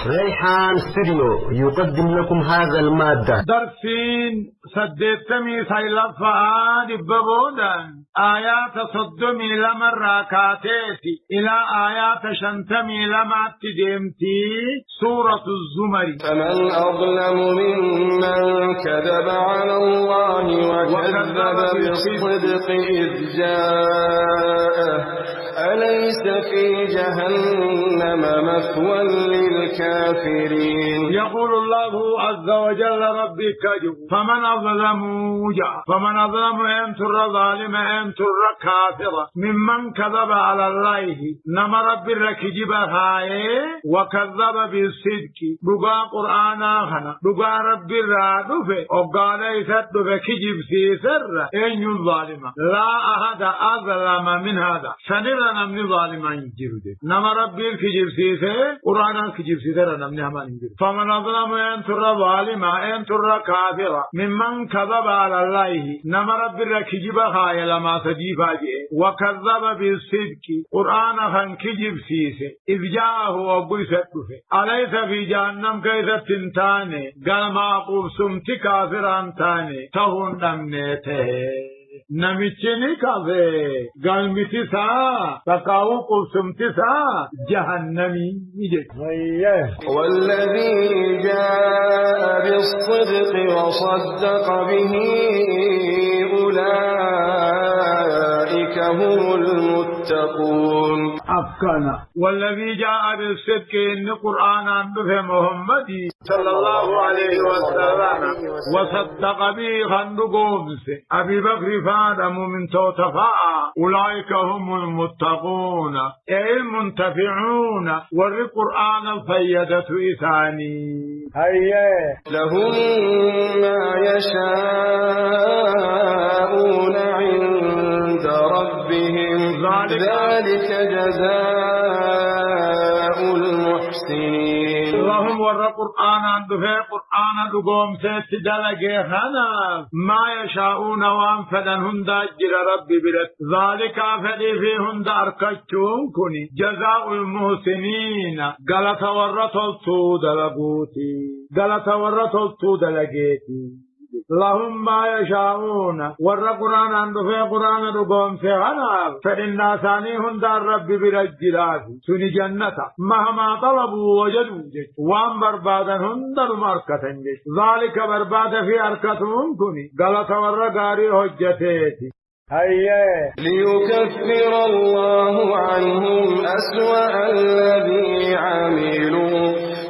ريحان ستوديو يقدم لكم هذا المادة. درسين سديتمي سيلفها دببودا آيات صدمي لما راكاتيتي إلى آيات شنتمي لما تدمتي سورة الزمر. فمن أظلم ممن كذب على الله وكذب بالصدق إذ جاءه أليس في جهنم مثوى للكافرين. يقول الله عز وجل ربي كجو فمن أظلم أنتر ظالم أنتر كافرة ممن كذب على الله نما ربي ركجب هاي وكذب بالصدق بقى قرآن آخنا بقى ربي رادفه وقال يسدف كجب سيسر أين الظالم لا أحد أظلم من هذا سنرنا من ظالمان جرده نما ربي الكجب سيسر قرآن الكجب سيسر نمني همان جرده فمن أظلم أنتر ظالم أنتر كافرة ممن كذب على الله نما ربي ركجب هاي لما سجيفاجه وكذب بالصدق قرآن خان كجب سيسر إذ جاءه وقل سدفه أليس في جهنم كيف تنتاني قال ما قبسمت كافران تاني تهون نمنيته نمچنی کافه گلمیتی سا تکاو قبسمتی سا جهنمی میجه. والذي جاء بالصدق وصدق به أولئك هم المتقون. أفكانا والذي جاء بالصدق إن قرآن به محمد صلى الله عليه وسلم وصدق به خندقومس أبي بكر فادم من توتفاء أولئك هم المتقون أي المنتفعون والقرآن الفيدة إثاني. هيا لهم ما يشاءون عند ربهم ذلك جزاء المحسنين. اللهم ور قرآن عنده قرآن دقوم سيت دلقه هنا ما يشاءون وانفدن هندا جر ربي برد ذلك فدي في هندا أركتون كني جزاء المحسنين غلط ورطلتو دلقوتي غلط ورطلتو دلقيتي. لهم ما يشاءون ور قرآن عنده قرآن دقوم سيغنا فإن ثانيهم دار ربي برجلات سني جنة مهما طلبوا وجدوا وان بربادهم در مركة ذلك برباد في أركتهم كني غلط ور غاري حجتيتي. هيا ليكفر الله عنهم أسوأ الذي عملوا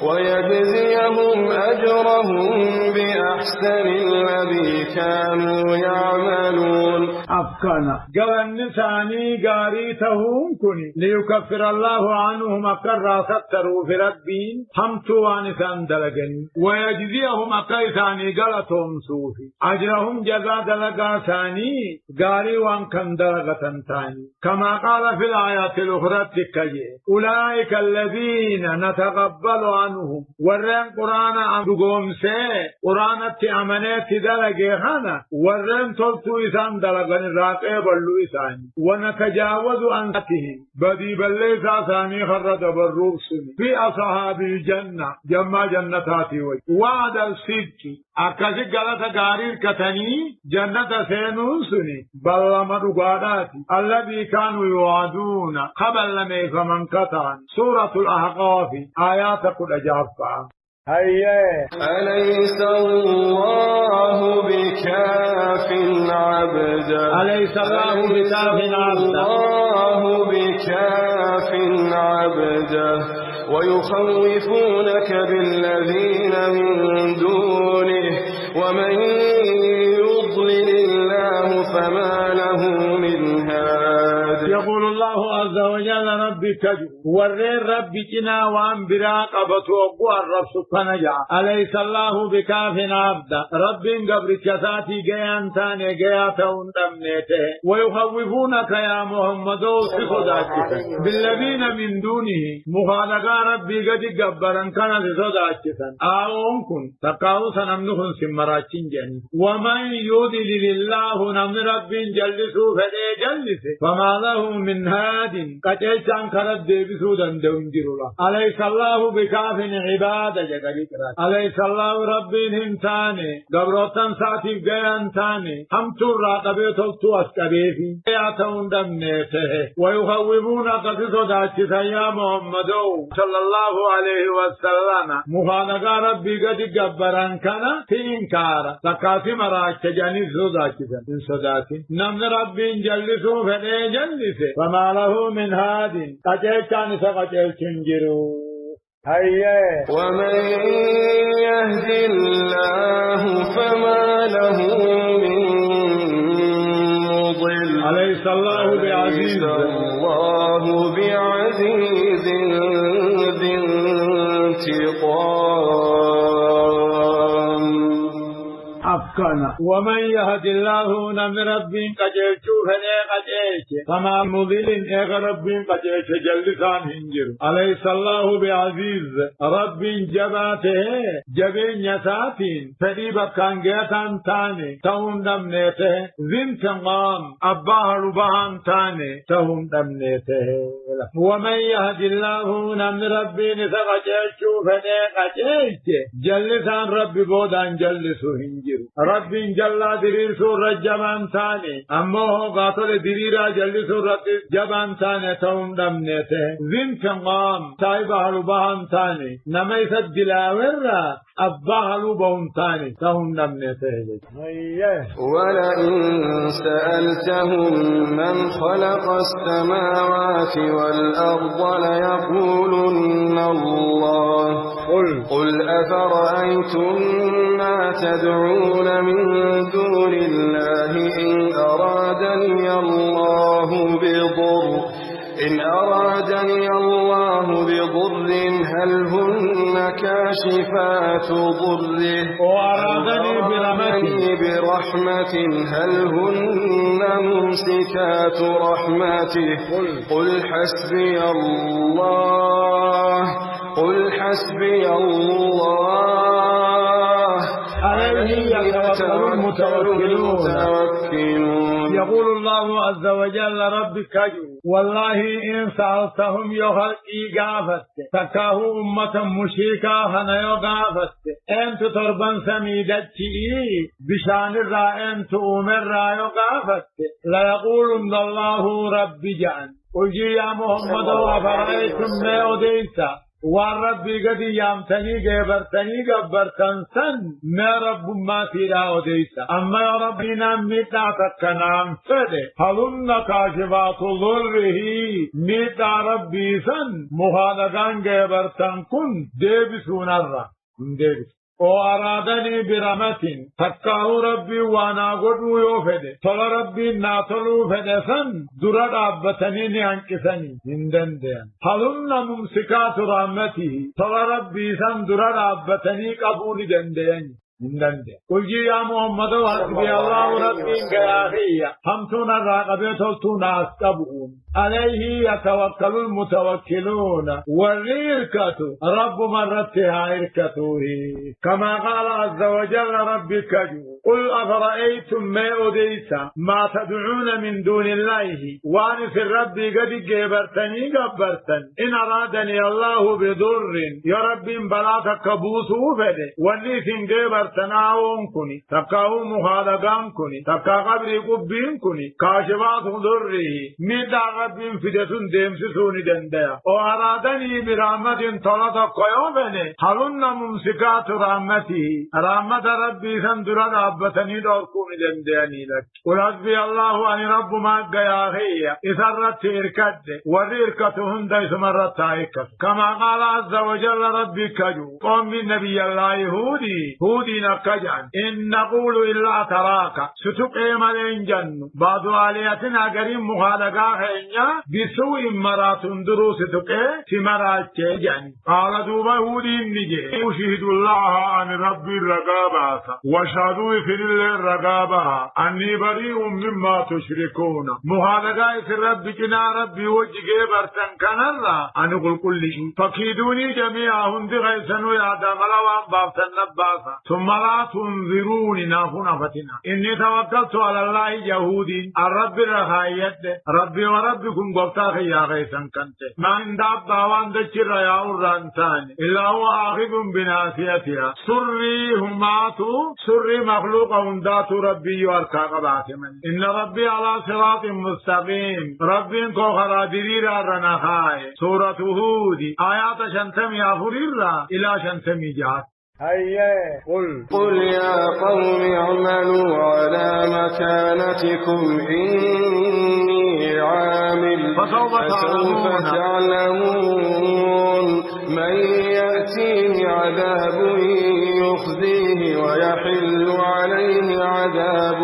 ويجزيهم أجرهم بأحسن الذي كانوا يعملون. أفكانا قال ثاني قاريتهم كني ليكفر الله عنهم أكر ستروا في ربين همتوا عنسان دلقني ويجزيهم أكر ثاني قالتهم صوفي أجرهم جزا دلقا ثاني قاري وان كان دلقة ثاني كما قال في الآيات الأخرى تكيه أولئك الذين نتقبل عنهم ورين قرآن عمدقهم سي قرآن تأمنيت دلقه هنا ورين تلتو إسان دلقني راقه بلو إساني ونتجاوز عنتهم بدي بليسا ثاني خرد بروب سني في أصحاب الجنة جمع جنتاتي وعد الصدق أكاسي غلط غارير كتني جنة سينون سني بلما رقاداتي الذي كانوا يوعدون قبل لما فمن كتان سورة الأحقاف آيات قد أجابها. هيا أليس الله بكاف عبدا أليس الله بكاف عبدا الله بكاف عبدا ويخوفونك بالذين من دونه ومن يضلل الله فما له من هاد. يقول الله عز وجل ربي كجو ورين ربي كنا وان براقبة وقوى الرب سبحانه جاء أليس الله بكاف عبدا ربي قبر كساتي جيان تاني جياتون دمنيته ويخوفونك يا محمد صداتك بالذين من دونه مخالقا ربي قد قبرا كان صداتك آونكم تقاوسا نمنخن سمراتين جاني ومن يضلل الله نمن ربي جلسوا فلي جلسه فما له من هاد قتلتان كرد ديبسودا دونجرولا أليس الله بكاف عبادة جدًا أليس الله ربي هنتاني قبروتن ساتي جيان تاني هم ترى قبيت التوس كبيفي ياتون دمنته ويخوفون قصص داتي يا محمد صلى الله عليه وسلم مخانقا ربي قد قبران كان تنكار تكاتي مراك جاني سوداتي سوداتي نمن ربي جلسوا فني جلسه فما له من هاد قجل كان سقجل تنجروا هيا ومن يهد الله فما له من مضل أليس الله بعزيز الله بعزيز ذي انتقام أفكنا ومن يهد الله نمن ربي قجل شوفني قجل فما مضل إيغ ربي قجل جلسان هنجر أليس الله بعزيز ربي جباته جبين يساتين فريبا كان جيتان تاني تهون دمنيته ذن تنغام أباه ربان تاني تهون دمنيته ومن يهد الله نمن ربي نسقجل شوفني قجل جلسان ربي بودان جلسو هنجر ربي جل دليل سور جبان ثاني أمه قاتل دليل جل سور جبان ثاني توم دمنته زين تمام تايب هلوبان ثاني نميس الدلاورة أبا هلوبان ثاني توم دمنته ولئن سألتهم من خلق السماوات والأرض ليقولن الله قل أفرأيتم ما تدعون من دون الله إن أرادني الله بضر هل هن كاشفات ضره وأرادني برحمة هل هن ممسكات رحمته قل حسبي الله عليه يتوكل المتوكلون يقول الله عز وجل ربك والله إن سألتهم يخلقي قافت تكاه أمة مشيكا هنا يقافت أنت تربا سميدتي بشان الرا أنت أمر را يقافت لا يقولن الله ربي جان قل يا محمد أفرأيتم ما أديت والربي قد يامتني قبرتني قبرتن سن ما رب ما تيرا وديسا أما يا ربي نميتا تكنام فده هلن كاشفات ضره ميتا ربي سن مخالقان قبرتن كن ديبسون الرا ديبس وأرادني برحمة تكاه ربي وانا قدو يوفده طل ربي ناتلو فدسن درد أبتني نعنكسني هندن ديان هلن ممسكات رحمته طل ربي سن درد أبتني قبول دندين قل يا محمد وحسبي الله ربي كياخية همتون الراقبية تلتون أسكبون عليه يتوكل المتوكلون والريركة رب مرتها إركته كما قال عز وجل ربك قل أفرأيتم ما أديت ما تدعون من دون الله وانس الرب قد قبرتني قبرتن إن أرادني الله بضر يا رب بلاتك كبوسه فده ونيس قبرتناهم كني تكاو مخالقان كني تكا قبري قبين كني كاشفات ضره مدى رب فدسون ديمسسون دنديا وأرادني برحمة طلت قيوبني هلن ممسكات رحمته رحمة ربي سندرد أبتني دوركون دندياني لك قل حسبي الله أن رب ما قياهي إسرت إركد وريركتهم ديس مرت إركد كما قال عز وجل ربي كجو قوم من نبي الله هودي نكجان إن نقول إلا تراك ستقيم ملين جن بعض آلياتنا قريم مخالقا خينيا بسوء مرات دروس تقي تمرات جن قال دوبا هودي نجي أشهد الله عن ربي الرقابة وشهدوا في الرقابة أني بريء مما تشركون مخالقا في ربي كنا ربي وجه برتن كنرا أن قل كل شيء فكيدوني جميعا هندي غيسنوا يا داملا وان بابتن نباسا ثم ثم لا تنذروني نافون فتنا إني توكلت على الله يهودي الرب الرخاية ربي وربكم قبطاك يا غيثا كنت ما عند أبطاوان دجر يا أورانتان إلا هو آخذ بناسيتها سري هماتو سري مخلوق هندات ربي واركاك باكمن إن ربي على صراط مستقيم ربي كو خرادرير الرنخاي سورة هود آيات شنتمي أفرير إلى شنتمي جات هيا قل يا قوم اعملوا على مكانتكم إني عامل فسوف تعلمون من يأتيه عذاب يخزيه ويحل عليه عذاب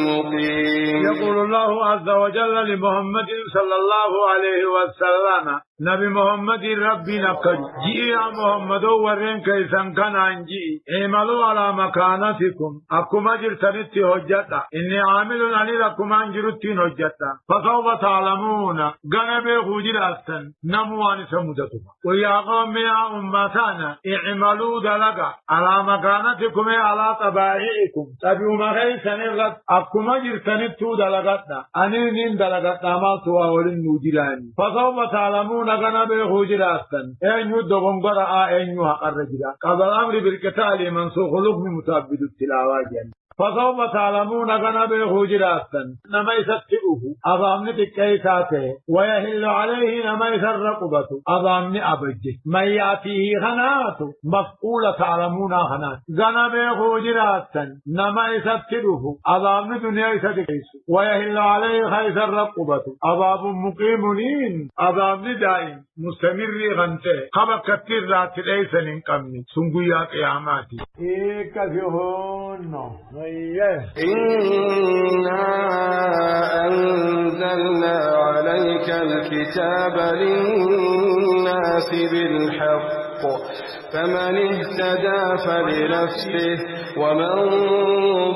مقيم. يقول الله عز وجل لمحمد صلى الله عليه وسلم نبي محمد ربي نقل جئ يا محمد ورين كيسان كان عنجي اعملوا على مكانتكم أكما جرتنتي هجتا إني عامل عني لكم انجرتين هجتا فسوف تعلمون غنبي خجل أستن نموان سمدتها ويا قوم يا أمتانا اعملوا دلقا على مكانتكم على طبائعكم تبيو مغيسان الغد أكما جرتنتو دلقتنا أنين دلقتنا ما سوى ولن نجلاني فسوف تعلمون نغنا بخوجراستن أن يدغم قرأ أن يحق الرجل قبل الأمر بالقتال منسوخ لغم متعبد التلاوة جن فسوف تعلمون غنا بخوجراستن نما يستئه أضامن تكيساته ويهل عليه نما يسرقبته أضامن أبجه من يأتيه غنات مفقولة تعلمون غنات غنا بخوجراستن نما يستئه أضامن دنيا يستكيسه ويهل عليه خيسرقبته أضاب مقيمين أضامن دائم مستمر غنته خبر كتير رات ليس ننقمني سنقيا قياماتي إنا أنزلنا عليك الكتاب للناس بالحق فمن اهتدى فلنفسه ومن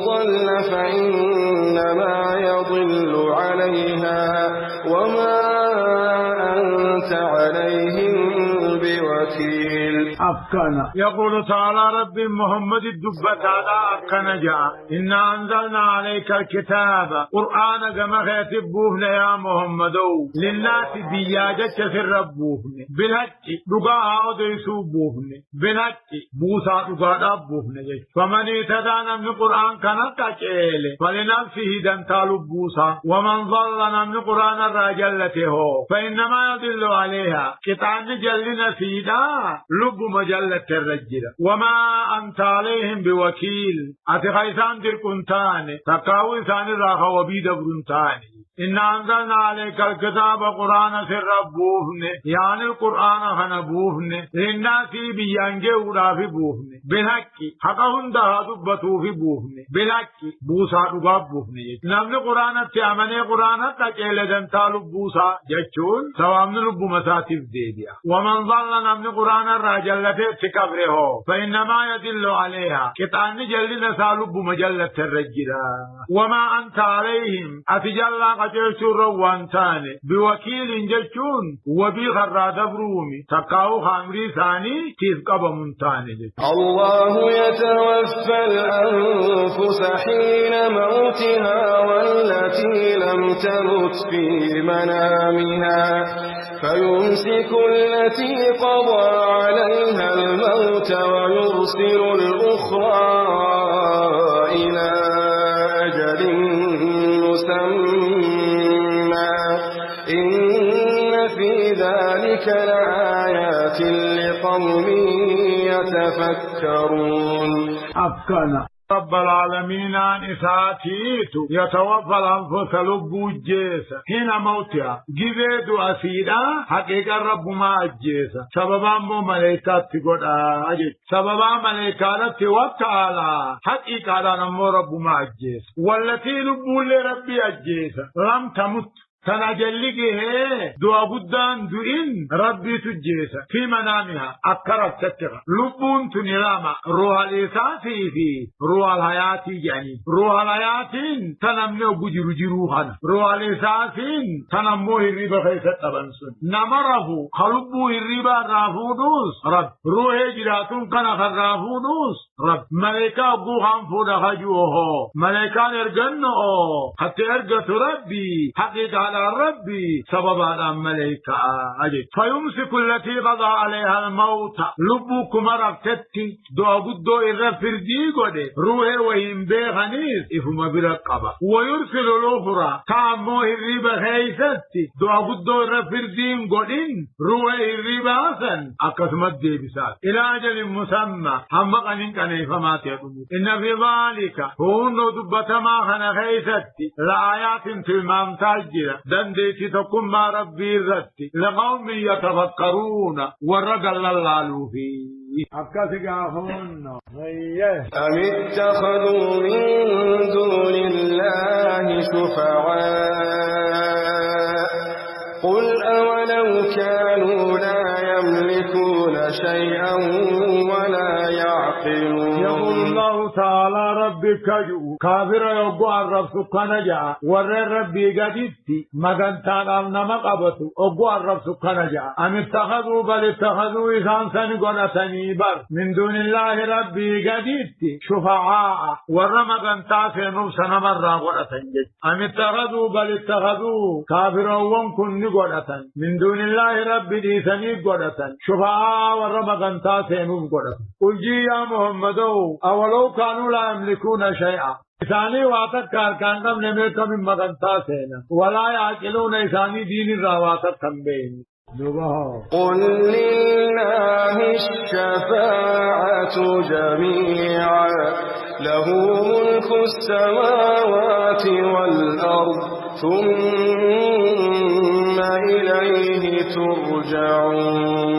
ضل فإنما يضل عليها وما أنت عليهم بوكيل. أفكنا يقول تعالى رب محمد الدبة على أفكنا جاء إنا أنزلنا عليك الكتاب قرآن كما خيتبوهن يا محمد للناس بياجة في ربوهن بالحق دقاء وديسوبوهن بالحق بوسا دقاء ربوهن فمن اتدانا من قرآن كانت تكيل فلنفسه دنتال بوسا ومن ظلنا من قرآن الرجلته فإنما يضل عليها كتان جلنا سيدا لب مجلة الرجل وما أنت عليهم بوكيل أتخيثان در كنتان تقاوي ثاني راخا وبيد برنتان إن أنزلنا عليك الكتاب قرآن سر ربوهن يعني القرآن خنبوهن للناس بيانجي ورافي بوهن بالحق حقهن ده دبتو في بوهن بالحق بوسا رباب بوهن نمن قرآن تيامن قرآن تكيل دنتال بوسا جچون سوامن رب مساتف دي ديا ومن ظل نمن قرآن الرجلته تكبره فإنما يدل عليها كتان جل نسال بمجلة الرجل وما أنت عليهم أتجلى قجيشور روانتاني بوكيل جلشون وبي خراد برومي تقاو خامري ثاني كيف قبا منتاني. الله يتوفى الأنفس حين موتها والتي لم تمت في منامها فيمسك التي قضى عليها الموت ويرسل الأخرى إلى أجل مسمى إن في ذلك لآيات لقوم يتفكرون. أفكنا رب العالمين عن إساتيت يتوفى الأنفس لبو الجيسة حين موتها جذيت أسيدا حقيقة رب ما الجيسة سببا مو ملائكات تقول أجد سببا ملائكات وتعالى حقيقة نمو رب ما الجيسة والتي لبو لربي الجيسة لم تمت تنجلقه دعا قدان دئن ربي تجيسا في منامها أكرت تتغى لبون تنراما روح الإساسي في روح الحياة يعني روح الحياة تنمنو بجر جروحنا روح الإساسي تنمو الربا خيسة تبنسون نمره خلبو الربا رافودوس رب روح جراتون كان خرافودوس رب ملكا بوخان فودا خجوه ملكا ارغنو حتى ارغت ربي حقيقة على ربي سبب على ملكا أجد فيمسك التي قضى عليها الموت لبوكم رفتتي دو قدو الرفردي قد روح وهم بيغنيس إفما برقبة ويرسل الأخرى تامو الربا خيستي دو قدو الرفردين قدين روح الربا حسن أقسمت دي بسات إلى أجل مسمى هم قنين كان فما تيقومون إن في ذلك هون دبت ما خنا خيستي لآيات تلمام تاجرة دنديتي تقوم ما ربي ذاتي لقوم يتفكرون ورقل الله فيه أكاسك هون أم اتخذوا من دون الله شفعاء قل أولو كانوا لا يملكون شيئا ولا يعقلون يقول الله تعالى ربك جو كافر يقوى الرب سبحانه جاء ورر ربي قديتي مغنطان أمنما قبطوا أقوى الرب سبحانه جاء أم اتخذوا بل اتخذوا إذان سنقلتني بر من دون الله ربي قديتي شفعاء ور مغنطان سنوب سنمر قلتني أم اتخذوا بل اتخذوا كافر وانكن قلتن من دون الله ربي ديسني قلتن شفعاء ور مغنطان سنوب قلتن قل جي يا محمد أولو كانوا لا يملكون شيئا إساني واتت كاركان دم نملك من مغنطا سينا ولا يعقلون إساني دين الرواتت تنبين قل لله الشفاعة جميعا له ملك السماوات والأرض ثم إليه ترجعون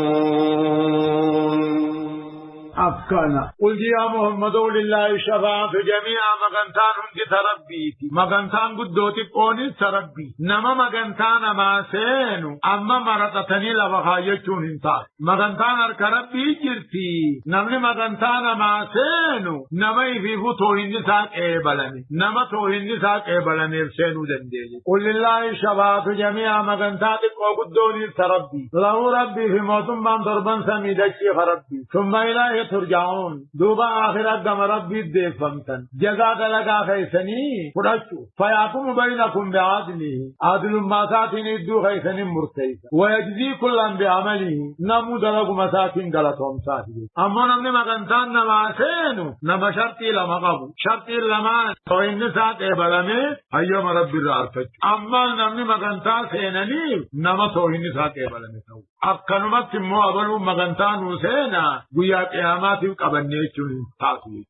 أفكانا قل يا محمد لله الشفاعة جميعا مغنطان هنجي تربيتي مغنطان قدوتي قوني تربي نما مغنطان ما سينو أما مرتتني لبخايتون انتاك مغنطان اركربي جرتي نمني مغنطان ما سينو نما يفيفو توهنجي ساك ايبالني نما توهنجي ساك ايبالني سينو دنديني قل لله الشفاعة جميعا مغنطان قدوني تربي له ربي في موتم من ضربان سميدكي خربي ثم إلهي ترجعون دوبا آخرت دم ربي الديك فمتن جزاك لك خيسني فرشو فيعقم بينكم بعدله عدل مساتين الدو خيسني مرتيسا ويجزي كلا بعمله نمو دلق مساتين غلطهم ساتين أما نمني مغنطان نماسينو نما شرطي لما قبو شرطي لما توين سات إبلامي أيوم ربي رأسك أما نمني مغنطان سينني نما توين سات إبلامي سو أكنمت مو أبلو مغنطان سينا قيا قيامات قبنيتون تاسوي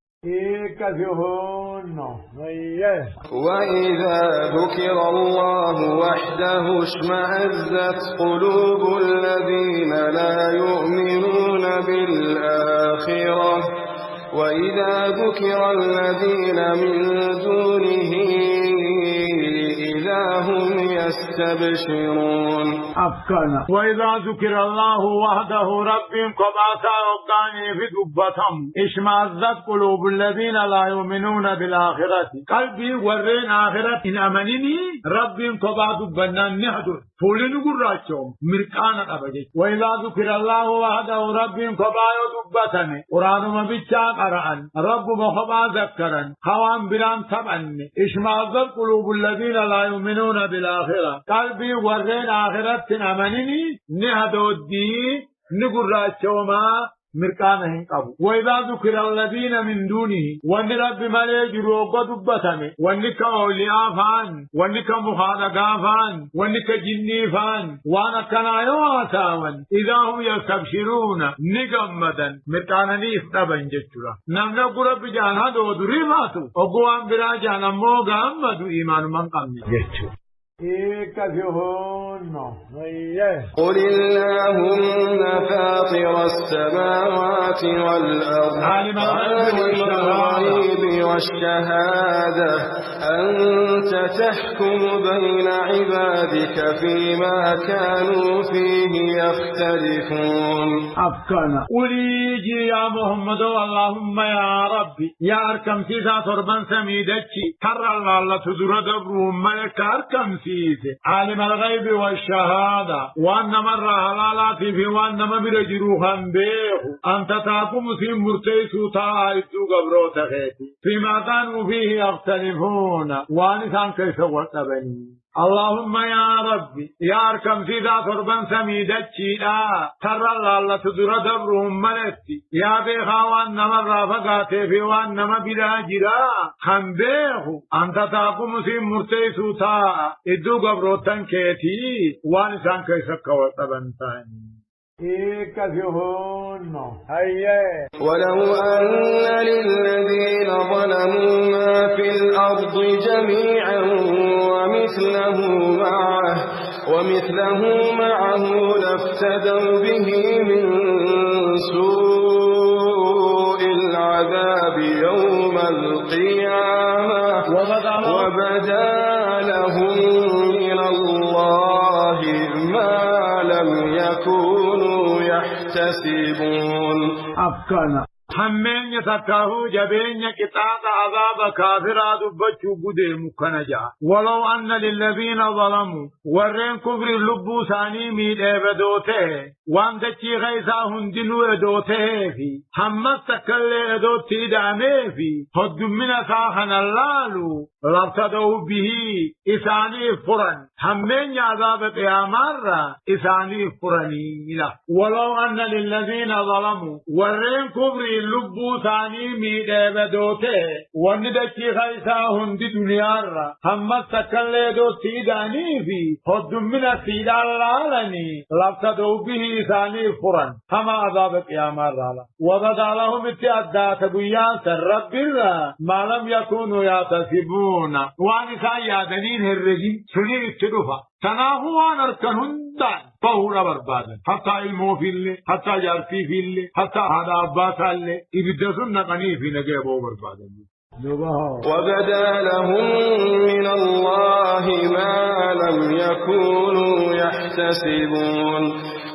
وإذا ذكر الله وحده اشمأزت قلوب الذين لا يؤمنون بالآخرة وإذا ذكر الذين من دونه إذا هم يستبشرون أفكانا وإذا ذكر الله وحده رب قباتا وقاني في دبتهم اشمأزت قلوب الذين لا يؤمنون بالآخرة قلبي ورين آخرة إن أمنني رب قبات بنان نهدر فولين قراتهم مركانا أبجي وإذا ذكر الله وحده رب قبايا دبتني قرآن مبتشا قرآن رب مخبا ذكرا خوان بلان تبعني اشمأزت قلوب الذين لا يؤمنون بالآخرة قلبي ورين آخرة أمنني نهدو الدين نقراتهم مركانهم قبو وإذا ذكر الذين من دونه وأن رب ملك روغ دبتني وأن كأولياء فان وأن كمخالقا فان وأن كجني فان وأنا كنايو آساوان إذا هم يستبشرون نقمدا مركانني افتبا جتشرا نمنا قرب جانا دو دريماتو وقوان برا جانا موغا أمدو إيمان من قمني جتشرا قل اللهم فاطر السماوات والأرض عالم الغيب والشهادة أنت تحكم بين عبادك فيما كانوا فيه يختلفون. أفكانا قولي يا محمد اللهم يا ربي يا أركم سيسا تربان سميدتي ترى الله تدر دبرهم ملك أركم سيسا عالم الغيب والشهادة وأنما الرهلالات في وأنما برجروها بيه أنت تاكم سيم مرتيسو تايتو قبروت خيتي فيما كانوا فيه يختلفون وانسان كيف وطبني. اللهم يا ربي يا أركم سيدا تربان سميدتي لا ترى الله تدر دبرهم ملتي يا بيخا وانما الرافقات في وانما براجرا خم بيه أنت تاكم سيم مرتيسو تا إدو قبروتن كيتي وانسان كيف وطبنتاني. ولو أن للذين ظلموا ما في الأرض جميعا ومثله معه لافتدوا به من سوء العذاب يوم القيامة وبدا لهم من الله ما لم يكونوا يحتسبون. أفكانا همين يتكاهو جبين كتاب عذاب كافرا دبچو بده مكنجا ولو أن للذين ظلموا ورين كفر اللبو ثاني ميد ابدوته وان دچي غيثا هندنو ادوته في همت تكل ادوتي دامه في حد من ساخن اللالو لابتدوا به إساني فرن همين عذاب قيامار إساني فرنينا ولو أن للذين ظلموا ورين كفر اللبو ثاني ميد ابدوته وان دچي غيثا هند دنيا همت تكل ادوتي داني في حد من سيدا اللالني لابتدوا به إساني فرن هما عذاب قيامار وبدا لهم اتعدات بيان رب ما لم يكونوا يحتسبون وانسا يادنين الرجيم سنين التدفع تناهوان اركنون دان فهورا بربادا حتى علمو في اللي حتى جارتي في اللي حتى هذا عباسا اللي ابدسن نقني في نقيبو بربادا. وبدا لهم من الله ما لم يكونوا يحتسبون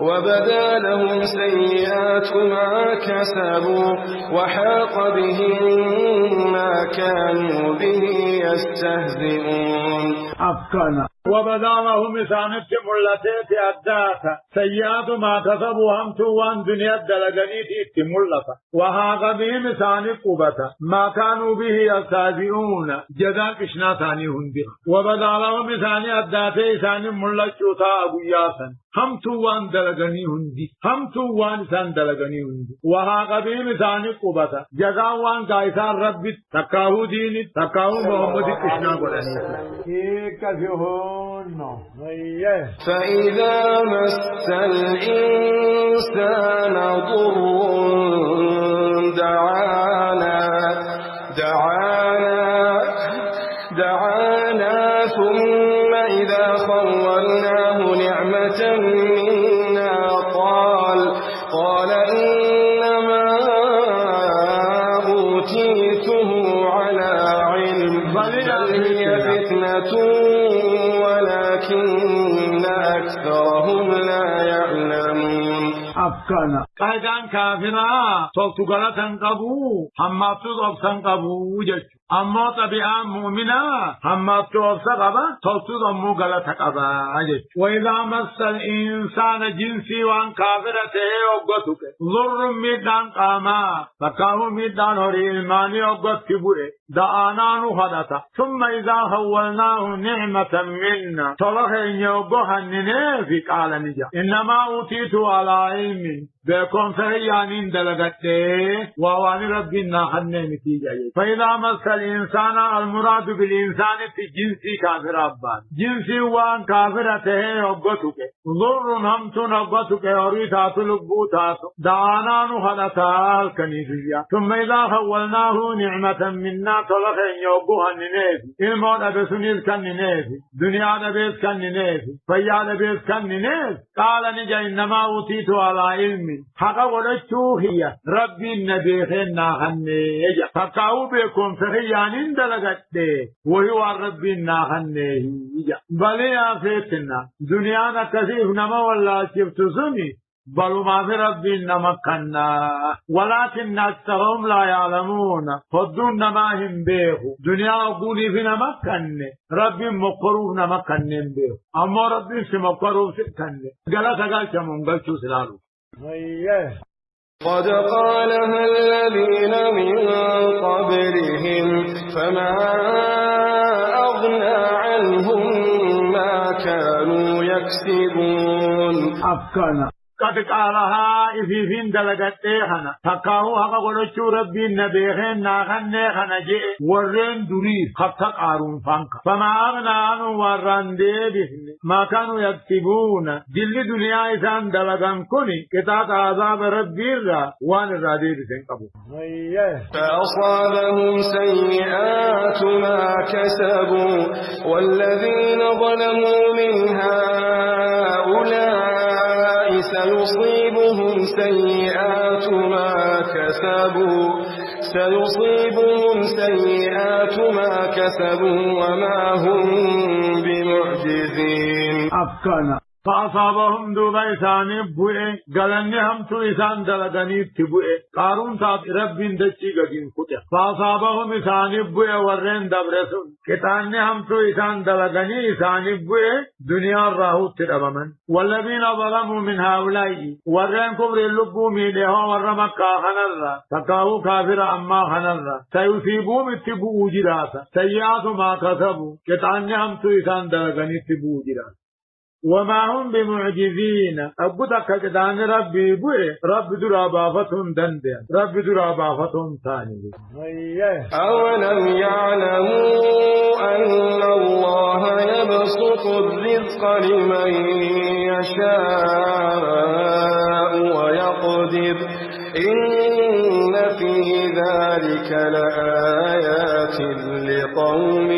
وبدا لهم سيئات ما كسبوا وحاق بهم ما كانوا به يستهزئون. أفكانا وبدا لهم إسانة ملتات أداتا سيئات ما كسبوا هم توان دنيا دلقنيت ملتا وحاق بهم إسانة قبتا ما كانوا به يستهزئون جدا كشنا ثاني هندي وبدا لهم إسانة أداتا إسانة ملتشوتا أبوياسا هم توان دلقني هندي هم توان سان دلقني هندي وحاق بهم إسانة قبتا جدا وان قائسان ربي تكاهو ديني تكاهو محمد كشنا قلني. فإذا مس الإنسان ضر دعانا ثم إذا خولناه نعمة منا قال إنما أوتيته على علم بل هي فتنة ولكن أكثرهم لا يعلمون. أفكانا قايدان كافرا توتو غلطان قبو هماتو ضبطان قبو وجج أما طبيعا مؤمنا هماتو أبسا قبا توتو ضمو غلطا قبا وجج وإذا مس الإنسان جنسي وان كافرته أغتك ضر ميدان قاما فكاهو ميدان هوري الماني أغت كبوه دعانانو خدتا ثم إذا خولناه نعمة منا طلق إن يوغوها ننافي قال نجا إنما أوتيتو على علم بكم فهيانين دلقته وواني ربنا خنه نتيجة فإذا مس الإنسان المراد بالإنسان في جنسي كافر أبان جنسي وان كافرته يبغتك ضر همتون يبغتك يريد تلقوتات دعانان خلطال كنيسية ثم إذا خولناه نعمة منا طلق يوبوها النينيسي الموت أبسنيز كالنينيسي دنيا أبس كالنينيسي فيا أبس كالنينيسي قال نجا إنما أوتيت على علم حقا ولدتو هي ربي النبيخنا خنيجا فقاو بكم فخيانين دلقته وهو ربي النخنيجا بل يا فيتنا دنيانا كثير نما ولا شفت سني بل ما في ربي نمكنا ولكن أكثرهم لا يعلمون فدون ما هم بيخو دنيا أقولي في نمكن ربي مقروف نمكن بيخو أما ربي سمقروف سكن قال شمون قال شو سلالو قد قالها الذين من قبلهم فما أغنى عنهم ما كانوا يكسبون أفكنا قد قالها إفيفين دلقتيخنا فقاهو حقا قلتشو ربي النبيخين ناخني خنجي ورين دريد خطق عارون فانكا فما أغنى عنه وران ديبهن ما كانوا يكتبون جل دنيا إسان دلقان كوني كتاب عذاب ربي الرا وان الرادير سنقبو فأصابهم سيئات ما كسبوا والذين ظلموا من هؤلاء سيصيبهم سيئات ما كسبوا وما هم بمعجزين أفكنا فأصابهم دوبا إساني بوئي قلني هم تو إسان دلقاني تبوئي قارون تاب رب اندشي قدين خطح فأصابهم إساني بوئي ورين دبرسون كتاني هم تو إسان دلقاني إساني بوئي دنيا الراهوت تربمن والذين ظلموا من هؤلاء ورين كبر اللقو ميليها ورمكا خنرا تقاو كافر أما خنرا سيصيبهم اتبو جراسا سيئات ما كسبوا كتاني هم تو إسان دلقاني تبو جراسا وما هم بمعجزين أبوتك كدان ربي بوئي رب درابافتهم دندن رب درابافتهم ثاني أولم يعلموا أن الله يبسط الرزق لمن يشاء ويقدر إن في ذلك لآيات لقوم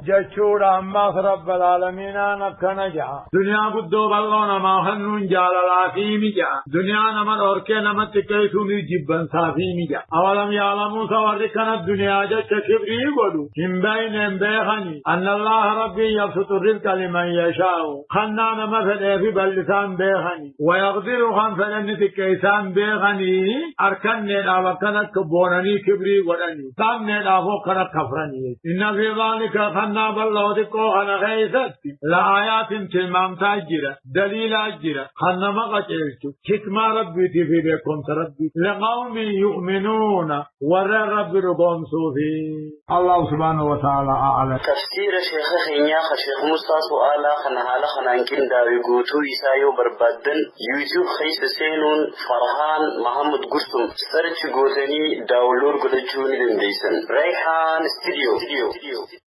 جشورا ما رب العالمين نكنجا دنيا بدو بلغنا ما هنون جالا في مجا دنيا نمن أوركي نمت كيسوني جبن صافي مجا أولم يعلموا سواركنا الدنيا جش كبري قدو هم بين بيخني أن الله ربي يبسط الرزق لمن يشاء خنا نمثل في بلسان بيخني ويقدر خنفلن كيسان بيخني أركن لا وكنت كبونني كبري قدني سام لا فوقنا كفرني إن في ذلك خنا بالله تكو أنا غيثت لآيات تلمام تاجرة دليل أجرة خنا ما قتلت حكمة ربي تفي بكم تربي لقوم يؤمنون ورى رب ربهم صوفي الله سبحانه وتعالى أعلم تفسير شيخ خينيا شيخ مصطفى سؤال خنا يمكن داوي قوتو يسايو بربادن يوتيوب خيس سينون فرحان محمد قرسم سرچ قوتني داولور قدجوني دنديسن ريحان ستوديو